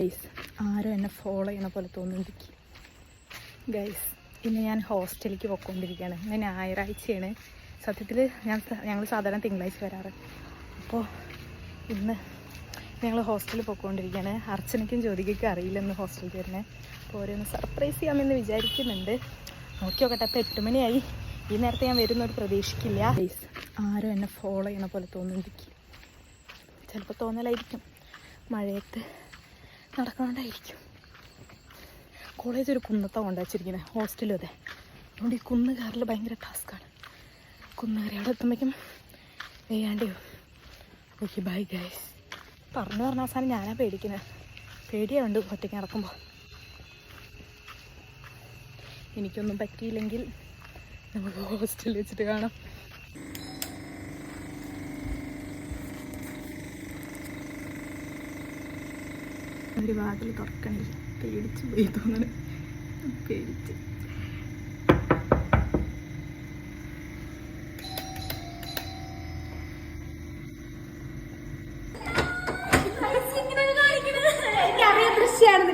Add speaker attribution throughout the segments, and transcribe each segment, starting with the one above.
Speaker 1: Guys, ആരും എന്നെ follow ചെയ്യണ പോലെ തോന്നുന്നുണ്ട് ഗൈസ്. ഇന്ന് ഞാൻ ഹോസ്റ്റലിലേക്ക് പോയിക്കൊണ്ടിരിക്കുകയാണ്. ഇന്ന് ഞായറാഴ്ചയാണ്. സത്യത്തിൽ ഞങ്ങൾ സാധാരണ തിങ്കളാഴ്ച വരാറ്. അപ്പോൾ ഇന്ന് ഞങ്ങൾ ഹോസ്റ്റലിൽ പോയിക്കൊണ്ടിരിക്കുകയാണ്. അർച്ചനയ്ക്കും ജ്യോതികയ്ക്കും അറിയില്ലെന്ന് ഹോസ്റ്റലിൽ വരുന്നത്. അപ്പോൾ ഓരോന്ന് സർപ്രൈസ് ചെയ്യാമെന്ന് വിചാരിക്കുന്നുണ്ട്. നോക്കി നോക്കട്ടെ. അപ്പോൾ 8 മണിയായി. ഈ നേരത്തെ ഞാൻ വരുന്നൊരു പ്രതീക്ഷിക്കില്ല ഗൈസ്. ആരും എന്നെ ഫോളോ ചെയ്യണ പോലെ തോന്നുന്നുണ്ട്. ചിലപ്പോൾ തോന്നലായിരിക്കും, മഴയത്ത് നടക്കണോണ്ടായിരിക്കും. കോളേജ് ഒരു കുന്നത്താണ് കൊണ്ട് വെച്ചിരിക്കുന്നത്, ഹോസ്റ്റലും അതെ. അതുകൊണ്ട് ഈ കുന്ന് കയറൽ ഭയങ്കര ടാസ്ക്കാണ്. കുന്ന് കയറി അവിടെ എത്തുമ്പോഴേക്കും വേണ്ടയോ. Okay bye guys. പറഞ്ഞ അവസാനം ഞാനാ പേടിക്കുന്നത്. പേടിയുണ്ട് ഒറ്റയ്ക്ക് നടക്കുമ്പോൾ. എനിക്കൊന്നും പറ്റിയില്ലെങ്കിൽ നമുക്ക് ഹോസ്റ്റലിൽ വെച്ചിട്ട് കാണാം. ഒരു വാതിൽ തുറക്കണില്ല. പേടിച്ച് പോയി തോന്നണ. പേടിച്ച്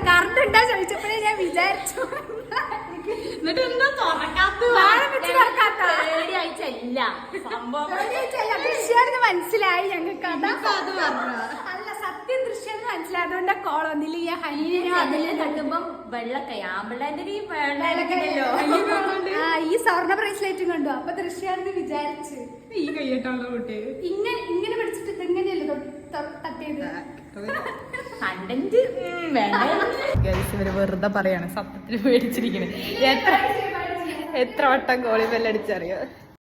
Speaker 2: കറണ്ട് ഉണ്ടാ ചോദിച്ചപ്പോഴേ ഞാൻ വിചാരിച്ചു.
Speaker 3: എന്നിട്ട് എന്താ
Speaker 2: ദൃശ്യാണെന്ന് മനസ്സിലായി ഞങ്ങൾക്ക്. അല്ല, സത്യം ദൃശ്യാണെന്ന് മനസ്സിലായി. അതുകൊണ്ട് കോൾ വന്നില്ല. ഞാൻ ഹനീനെ അതില്
Speaker 3: കണ്ടുമ്പം വെള്ളക്കൈ ആമ്പിള്ളേന്റെ
Speaker 2: ഈ സ്വർണ്ണ ബ്രേസ്ലെറ്റും കണ്ടു. അപ്പൊ ദൃശ്യാണെന്ന് വിചാരിച്ച്
Speaker 1: ഈ കൈയ്യട്ടാണല്ലോ കുട്ടി.
Speaker 2: ഇങ്ങനെ പിടിച്ചിട്ട് ഇതെങ്ങനെയല്ലോ തട്ടിയത്.
Speaker 3: കണ്ടന്റ്
Speaker 1: ഇവര് വെറുതെ പറയാണ്. സത്യത്തിൽ പേടിച്ചിരിക്കണേ. എത്ര വട്ടം കോളി ബെല്ലടിച്ചറിയോ.